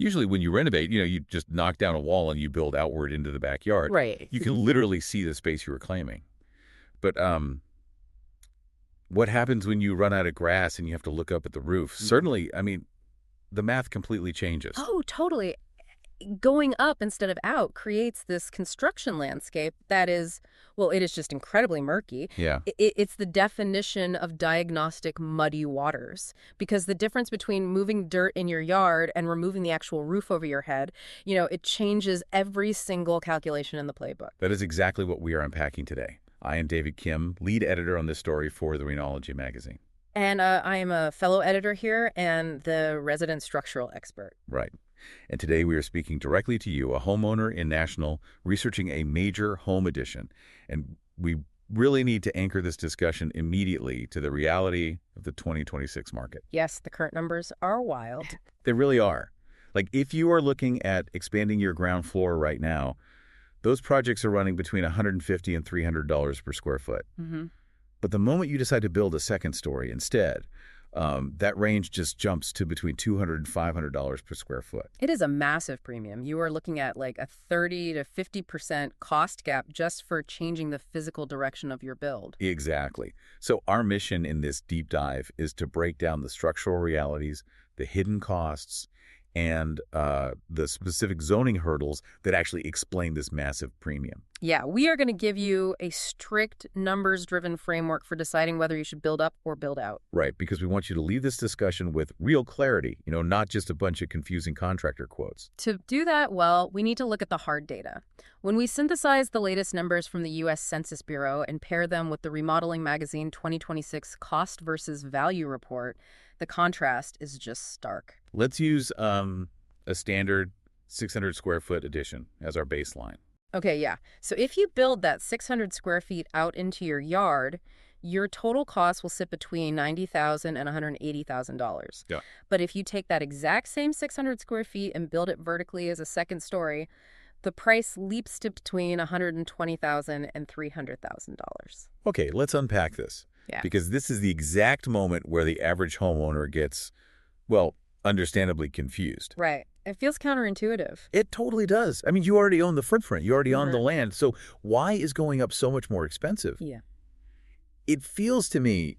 Usually when you renovate, you just knock down a wall and you build outward into the backyard. Right. You can literally see the space you were claiming. But what happens when you run out of grass and you have to look up at the roof? Certainly, I mean, the math completely changes. Oh, totally. Going up instead of out creates this construction landscape that is, well, it is just incredibly murky. Yeah. It's the definition of diagnostic muddy waters, because the difference between moving dirt in your yard and removing the actual roof over your head, it changes every single calculation in the playbook. That is exactly what we are unpacking today. I am David Kim, lead editor on this story for the Renology magazine. And I am a fellow editor here and the resident structural expert. Right. And today we are speaking directly to you, a homeowner in National, researching a major home addition. And we really need to anchor this discussion immediately to the reality of the 2026 market. Yes, the current numbers are wild. They really are. Like, if you are looking at expanding your ground floor right now, those projects are running between $150 and $300 per square foot. Mm-hmm. But the moment you decide to build a second story instead, that range just jumps to between $200 and $500 per square foot. It is a massive premium. You are looking at like a 30 to 50% cost gap just for changing the physical direction of your build. Exactly. So our mission in this deep dive is to break down the structural realities, the hidden costs, and the specific zoning hurdles that actually explain this massive premium. Yeah, we are going to give you a strict numbers-driven framework for deciding whether you should build up or build out. Right, because we want you to leave this discussion with real clarity, not just a bunch of confusing contractor quotes. To do that, well, we need to look at the hard data. When we synthesize the latest numbers from the U.S. Census Bureau and pair them with the Remodeling Magazine 2026 Cost versus Value report, the contrast is just stark. Let's use a standard 600 square foot addition as our baseline. Okay, yeah. So if you build that 600 square feet out into your yard, your total cost will sit between $90,000 and $180,000. Yeah. But if you take that exact same 600 square feet and build it vertically as a second story, the price leaps to between $120,000 and $300,000. Okay, let's unpack this. Yeah. Because this is the exact moment where the average homeowner gets, well, understandably confused. Right. It feels counterintuitive. It totally does. I mean, you already own the footprint. You already own the land. So why is going up so much more expensive? Yeah. It feels to me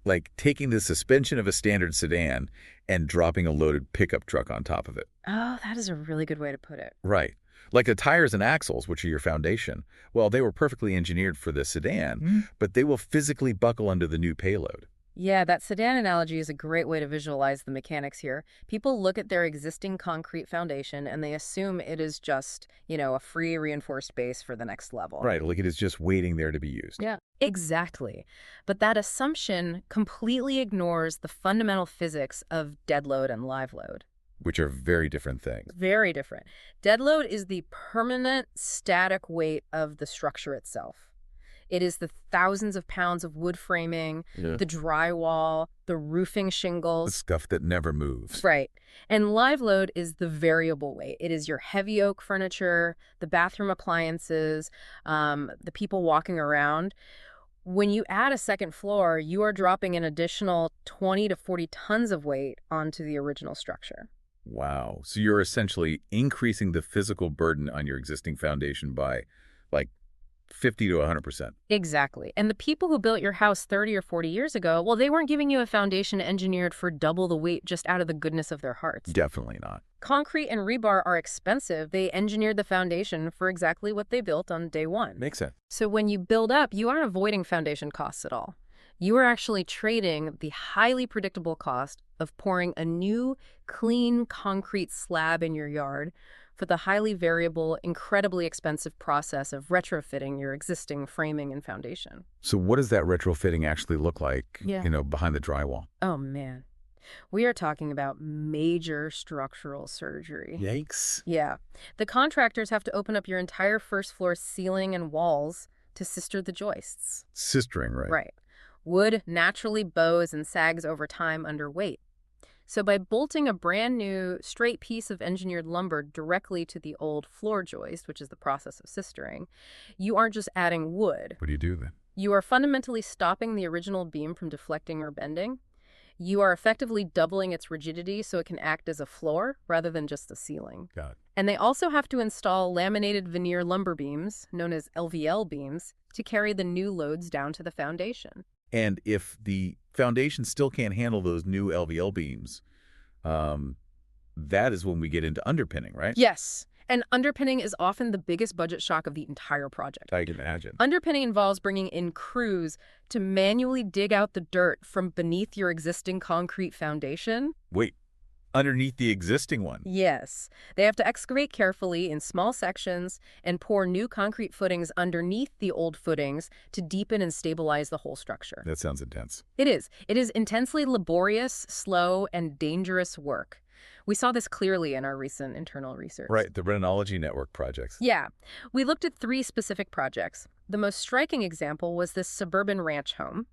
like taking the suspension of a standard sedan and dropping a loaded pickup truck on top of it. Oh, that is a really good way to put it. Right. Like the tires and axles, which are your foundation. Well, they were perfectly engineered for the sedan, but they will physically buckle under the new payload. Yeah, that sedan analogy is a great way to visualize the mechanics here. People look at their existing concrete foundation and they assume it is just, a free reinforced base for the next level. Right, like it is just waiting there to be used. Yeah, exactly. But that assumption completely ignores the fundamental physics of dead load and live load. Which are very different things. Very different. Dead load is the permanent static weight of the structure itself. It is the thousands of pounds of wood framing, the drywall, the roofing The shingles. stuff that never moves. Right. And live load is the variable weight. It is your heavy oak furniture, the bathroom appliances, the people walking around. When you add a second floor, you are dropping an additional 20 to 40 tons of weight onto the original structure. Wow. So you're essentially increasing the physical burden on your existing foundation by like 50 to 100%. Exactly. And the people who built your house 30 or 40 years ago, well, they weren't giving you a foundation engineered for double the weight just out of the goodness of their hearts. Definitely not. Concrete and rebar are expensive. They engineered the foundation for exactly what they built on day one. Makes sense. So when you build up, you aren't avoiding foundation costs at all. You are actually trading the highly predictable cost of pouring a new, clean concrete slab in your yard for the highly variable, incredibly expensive process of retrofitting your existing framing and foundation. So what does that retrofitting actually look like, Yeah. Behind the drywall? Oh, man. We are talking about major structural surgery. Yikes. Yeah. The contractors have to open up your entire first floor ceiling and walls to sister the joists. Sistering, right? Right. Wood naturally bows and sags over time under weight. So by bolting a brand new straight piece of engineered lumber directly to the old floor joist, which is the process of sistering, you aren't just adding wood. What do you do then? You are fundamentally stopping the original beam from deflecting or bending. You are effectively doubling its rigidity so it can act as a floor rather than just a ceiling. Got it. And they also have to install laminated veneer lumber beams, known as LVL beams, to carry the new loads down to the foundation. And if the foundation still can't handle those new LVL beams, that is when we get into underpinning, right? Yes, and underpinning is often the biggest budget shock of the entire project. I can imagine. Underpinning involves bringing in crews to manually dig out the dirt from beneath your existing concrete foundation. Wait, underneath the existing one? Yes, they have to excavate carefully in small sections and pour new concrete footings underneath the old footings to deepen and stabilize the whole structure. That sounds intense. It is. It is intensely laborious, slow, and dangerous work. We saw this clearly in our recent internal research. Right, the Renology network projects. Yeah. We looked at 3 specific projects. The most striking example was this suburban ranch home.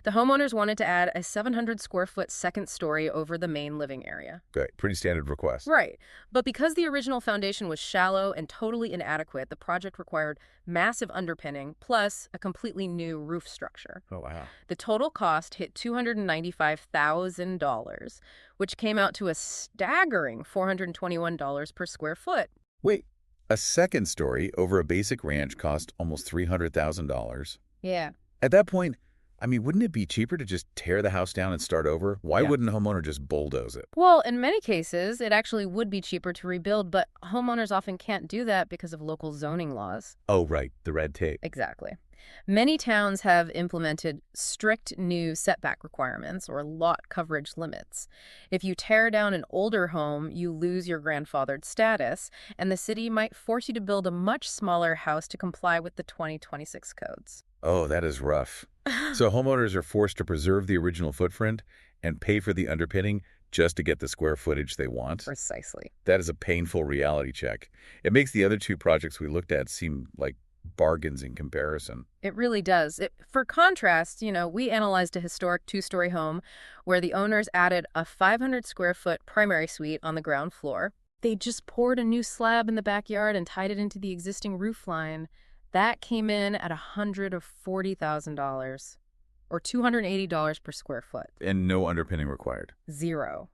The homeowners wanted to add a 700-square-foot second story over the main living area. Great, pretty standard request. Right. But because the original foundation was shallow and totally inadequate, the project required massive underpinning plus a completely new roof structure. Oh, wow. The total cost hit $295,000, which came out to a staggering $421 per square foot. Wait, a second story over a basic ranch cost almost $300,000. Yeah. At that point, I mean, wouldn't it be cheaper to just tear the house down and start over? Why wouldn't a homeowner just bulldoze it? Well, in many cases, it actually would be cheaper to rebuild, but homeowners often can't do that because of local zoning laws. Oh, right, the red tape. Exactly. Many towns have implemented strict new setback requirements or lot coverage limits. If you tear down an older home, you lose your grandfathered status, and the city might force you to build a much smaller house to comply with the 2026 codes. Oh, that is rough. So homeowners are forced to preserve the original footprint and pay for the underpinning just to get the square footage they want? Precisely. That is a painful reality check. It makes the other 2 projects we looked at seem like bargains in comparison. It really does. For contrast, we analyzed a historic 2-story home where the owners added a 500-square-foot primary suite on the ground floor. They just poured a new slab in the backyard and tied it into the existing roof line. That came in at $140,000, or $280 per square foot. And no underpinning required. 0.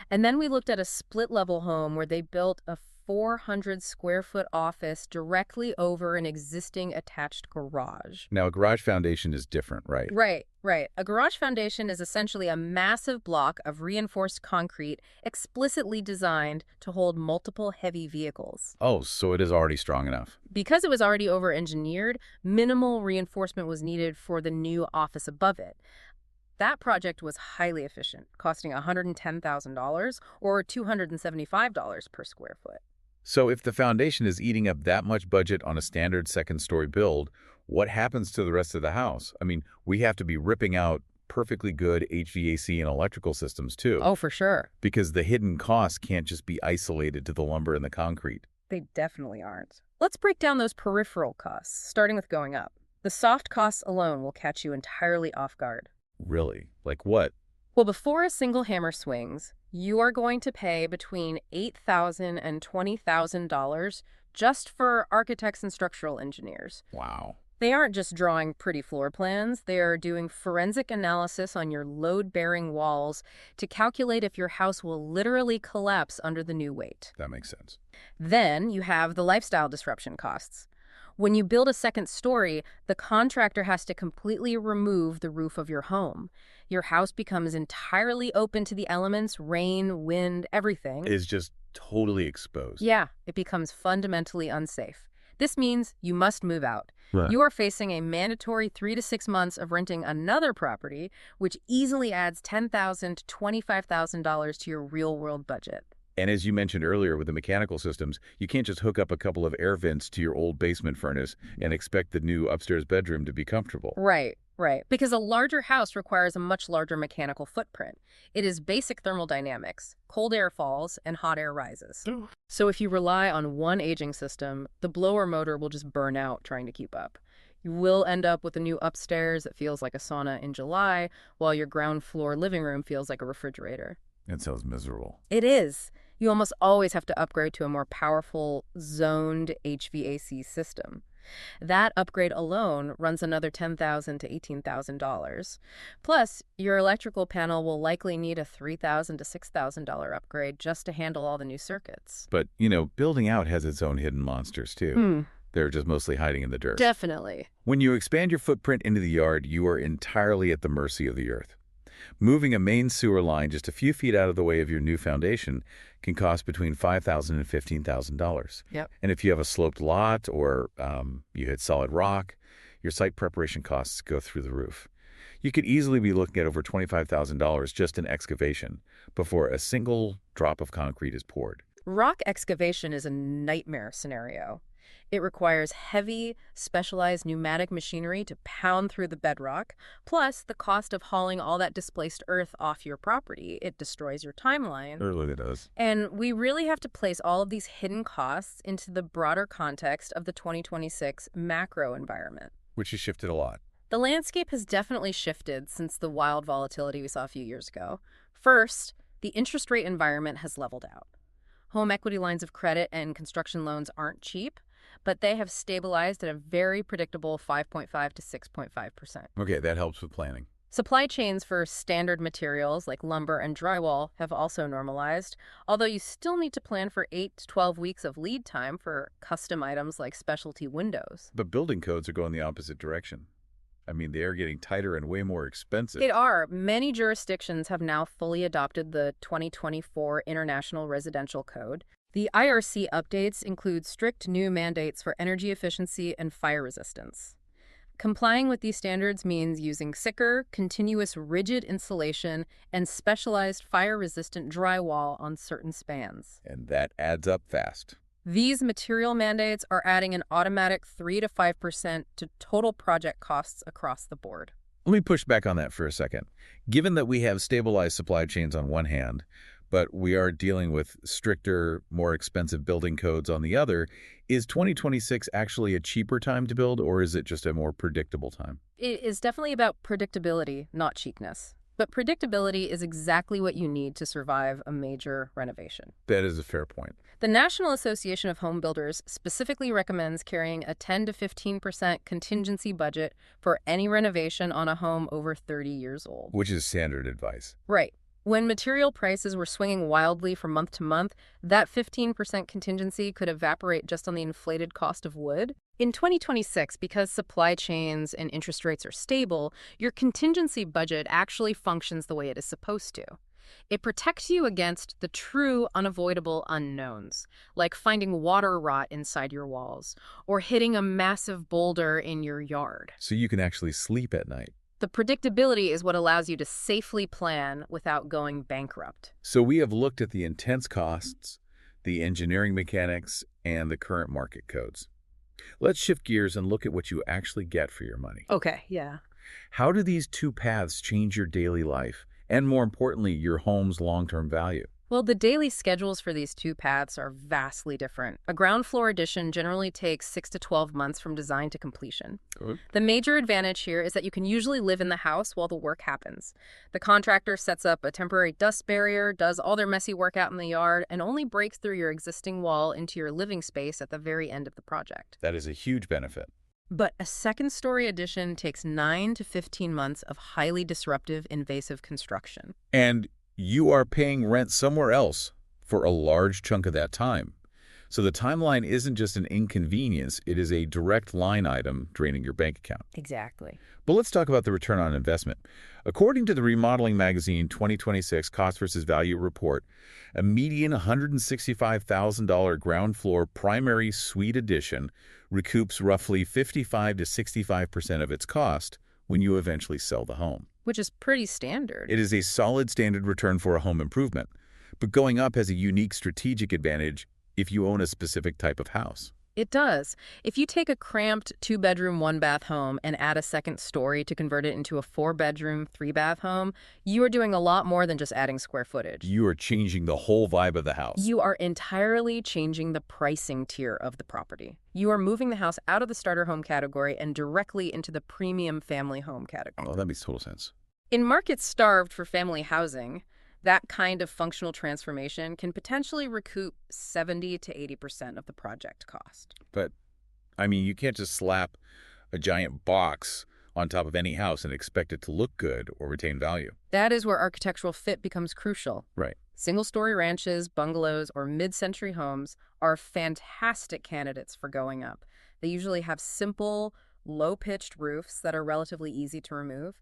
And then we looked at a split-level home where they built a 400-square-foot office directly over an existing attached garage. Now, a garage foundation is different, right? Right. A garage foundation is essentially a massive block of reinforced concrete explicitly designed to hold multiple heavy vehicles. Oh, so it is already strong enough. Because it was already over-engineered, minimal reinforcement was needed for the new office above it. That project was highly efficient, costing $110,000 or $275 per square foot. So if the foundation is eating up that much budget on a standard second-story build, what happens to the rest of the house? I mean, we have to be ripping out perfectly good HVAC and electrical systems, too. Oh, for sure. Because the hidden costs can't just be isolated to the lumber and the concrete. They definitely aren't. Let's break down those peripheral costs, starting with going up. The soft costs alone will catch you entirely off guard. Really? Like what? Well, before a single hammer swings, you are going to pay between $8,000 and $20,000 just for architects and structural engineers. Wow. They aren't just drawing pretty floor plans. They are doing forensic analysis on your load-bearing walls to calculate if your house will literally collapse under the new weight. That makes sense. Then you have the lifestyle disruption costs. When you build a second story, the contractor has to completely remove the roof of your home. Your house becomes entirely open to the elements, rain, wind, everything. Is just totally exposed. Yeah, it becomes fundamentally unsafe. This means you must move out. Right. You are facing a mandatory 3 to 6 months of renting another property, which easily adds $10,000 to $25,000 to your real-world budget. And as you mentioned earlier with the mechanical systems, you can't just hook up a couple of air vents to your old basement furnace and expect the new upstairs bedroom to be comfortable. Right. Because a larger house requires a much larger mechanical footprint. It is basic thermodynamics. Cold air falls and hot air rises. So if you rely on one aging system, the blower motor will just burn out trying to keep up. You will end up with a new upstairs that feels like a sauna in July, while your ground floor living room feels like a refrigerator. That sounds miserable. It is. You almost always have to upgrade to a more powerful, zoned HVAC system. That upgrade alone runs another $10,000 to $18,000. Plus, your electrical panel will likely need a $3,000 to $6,000 upgrade just to handle all the new circuits. But, building out has its own hidden monsters, too. They're just mostly hiding in the dirt. Definitely. When you expand your footprint into the yard, you are entirely at the mercy of the earth. Moving a main sewer line just a few feet out of the way of your new foundation can cost between $5,000 and $15,000. Yep. And if you have a sloped lot or you hit solid rock, your site preparation costs go through the roof. You could easily be looking at over $25,000 just in excavation before a single drop of concrete is poured. Rock excavation is a nightmare scenario. It requires heavy, specialized pneumatic machinery to pound through the bedrock, plus the cost of hauling all that displaced earth off your property. It destroys your timeline. It really does. And we really have to place all of these hidden costs into the broader context of the 2026 macro environment. Which has shifted a lot. The landscape has definitely shifted since the wild volatility we saw a few years ago. First, the interest rate environment has leveled out. Home equity lines of credit and construction loans aren't cheap, but they have stabilized at a very predictable 5.5 to 6.5%. Okay, that helps with planning. Supply chains for standard materials like lumber and drywall have also normalized, although you still need to plan for 8 to 12 weeks of lead time for custom items like specialty windows. But building codes are going the opposite direction. I mean, they are getting tighter and way more expensive. They are. Many jurisdictions have now fully adopted the 2024 International Residential Code. The IRC updates include strict new mandates for energy efficiency and fire resistance. Complying with these standards means using thicker, continuous rigid insulation and specialized fire-resistant drywall on certain spans. And that adds up fast. These material mandates are adding an automatic 3 to 5% to total project costs across the board. Let me push back on that for a second. Given that we have stabilized supply chains on one hand, but we are dealing with stricter, more expensive building codes on the other, is 2026 actually a cheaper time to build, or is it just a more predictable time? It is definitely about predictability, not cheapness. But predictability is exactly what you need to survive a major renovation. That is a fair point. The National Association of Home Builders specifically recommends carrying a 10 to 15% contingency budget for any renovation on a home over 30 years old. Which is standard advice. Right. When material prices were swinging wildly from month to month, that 15% contingency could evaporate just on the inflated cost of wood. In 2026, because supply chains and interest rates are stable, your contingency budget actually functions the way it is supposed to. It protects you against the true unavoidable unknowns, like finding water rot inside your walls or hitting a massive boulder in your yard. So you can actually sleep at night. The predictability is what allows you to safely plan without going bankrupt. So we have looked at the intense costs, the engineering mechanics, and the current market codes. Let's shift gears and look at what you actually get for your money. Okay, yeah. How do these two paths change your daily life, and more importantly, your home's long-term value? Well, the daily schedules for these two paths are vastly different. A ground floor addition generally takes 6 to 12 months from design to completion. Good. The major advantage here is that you can usually live in the house while the work happens. The contractor sets up a temporary dust barrier, does all their messy work out in the yard, and only breaks through your existing wall into your living space at the very end of the project. That is a huge benefit. But a second-story addition takes 9 to 15 months of highly disruptive, invasive construction. And you are paying rent somewhere else for a large chunk of that time. So the timeline isn't just an inconvenience, it is a direct line item draining your bank account. Exactly. But let's talk about the return on investment. According to the Remodeling Magazine 2026 Cost versus Value Report, a median $165,000 ground floor primary suite addition recoups roughly 55 to 65% of its cost when you eventually sell the home. Which is pretty standard. It is a solid standard return for a home improvement, but going up has a unique strategic advantage if you own a specific type of house. It does. If you take a cramped 2-bedroom, 1-bath home and add a second story to convert it into a 4-bedroom, 3-bath home, you are doing a lot more than just adding square footage. You are changing the whole vibe of the house. You are entirely changing the pricing tier of the property. You are moving the house out of the starter home category and directly into the premium family home category. Oh, that makes total sense. In markets starved for family housing, that kind of functional transformation can potentially recoup 70 to 80% of the project cost. But I mean, you can't just slap a giant box on top of any house and expect it to look good or retain value. That is where architectural fit becomes crucial. Right. Single-story ranches, bungalows, or mid-century homes are fantastic candidates for going up. They usually have simple, low-pitched roofs that are relatively easy to remove,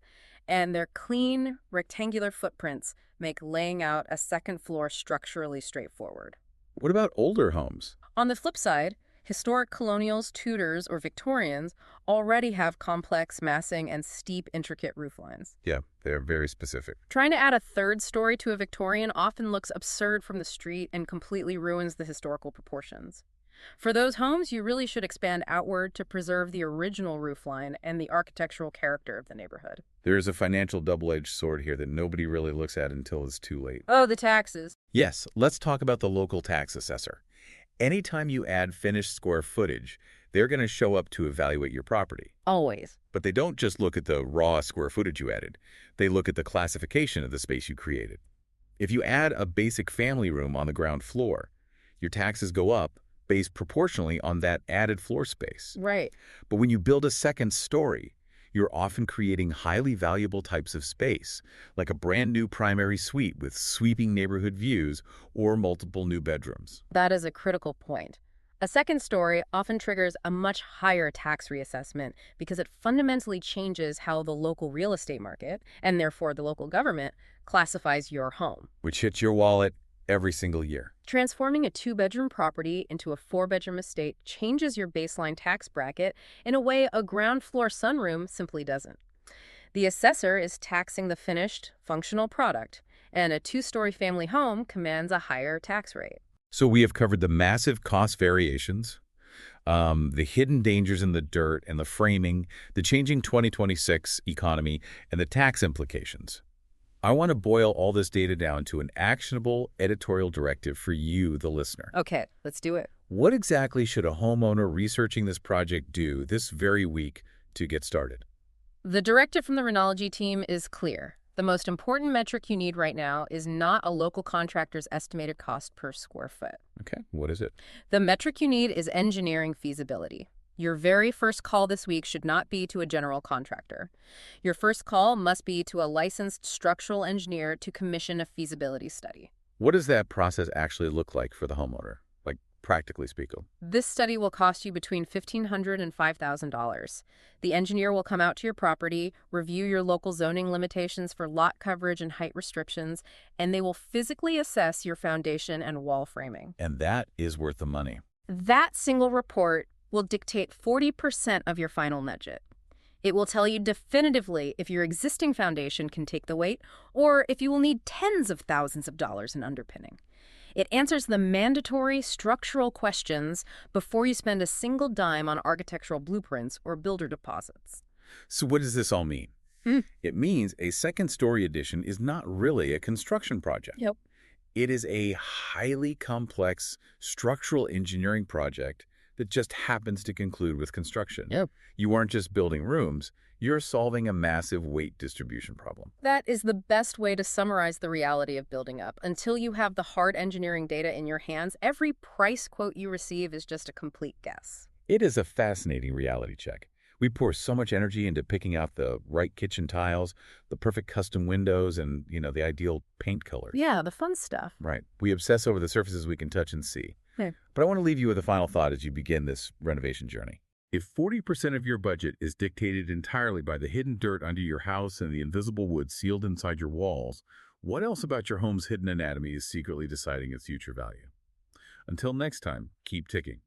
and their clean, rectangular footprints make laying out a second floor structurally straightforward. What about older homes? On the flip side, historic colonials, Tudors, or Victorians already have complex massing and steep, intricate roof lines. Yeah, they're very specific. Trying to add a third story to a Victorian often looks absurd from the street and completely ruins the historical proportions. For those homes, you really should expand outward to preserve the original roofline and the architectural character of the neighborhood. There is a financial double-edged sword here that nobody really looks at until it's too late. Oh, the taxes. Yes, let's talk about the local tax assessor. Anytime you add finished square footage, they're going to show up to evaluate your property. Always. But they don't just look at the raw square footage you added. They look at the classification of the space you created. If you add a basic family room on the ground floor, your taxes go up based proportionally on that added floor space. Right. But when you build a second story, you're often creating highly valuable types of space, like a brand new primary suite with sweeping neighborhood views or multiple new bedrooms. That is a critical point. A second story often triggers a much higher tax reassessment because it fundamentally changes how the local real estate market, and therefore the local government, classifies your home. Which hits your wallet every single year. Transforming a two-bedroom property into a four-bedroom estate changes your baseline tax bracket in a way a ground floor sunroom simply doesn't. The assessor is taxing the finished, functional product, and a two-story family home commands a higher tax rate. So we have covered the massive cost variations, the hidden dangers in the dirt and the framing, the changing 2026 economy, and the tax implications. I want to boil all this data down to an actionable editorial directive for you, the listener. Okay, let's do it. What exactly should a homeowner researching this project do this very week to get started? The directive from the Renology team is clear. The most important metric you need right now is not a local contractor's estimated cost per square foot. Okay, what is it? The metric you need is engineering feasibility. Your very first call this week should not be to a general contractor. Your first call must be to a licensed structural engineer to commission a feasibility study. What does that process actually look like for the homeowner, like practically speaking? This study will cost you between $1,500 and $5,000. The engineer will come out to your property, review your local zoning limitations for lot coverage and height restrictions, and they will physically assess your foundation and wall framing. And that is worth the money. That single report will dictate 40% of your final budget. It will tell you definitively if your existing foundation can take the weight or if you will need tens of thousands of dollars in underpinning. It answers the mandatory structural questions before you spend a single dime on architectural blueprints or builder deposits. So what does this all mean? It means a second-story addition is not really a construction project. Yep. It is a highly complex structural engineering project that just happens to conclude with construction. Yep. You aren't just building rooms, you're solving a massive weight distribution problem. That is the best way to summarize the reality of building up. Until you have the hard engineering data in your hands, every price quote you receive is just a complete guess. It is a fascinating reality check. We pour so much energy into picking out the right kitchen tiles, the perfect custom windows, and, the ideal paint colors. Yeah, the fun stuff. Right. We obsess over the surfaces we can touch and see. Yeah. But I want to leave you with a final thought as you begin this renovation journey. If 40% of your budget is dictated entirely by the hidden dirt under your house and the invisible wood sealed inside your walls, what else about your home's hidden anatomy is secretly deciding its future value? Until next time, keep ticking.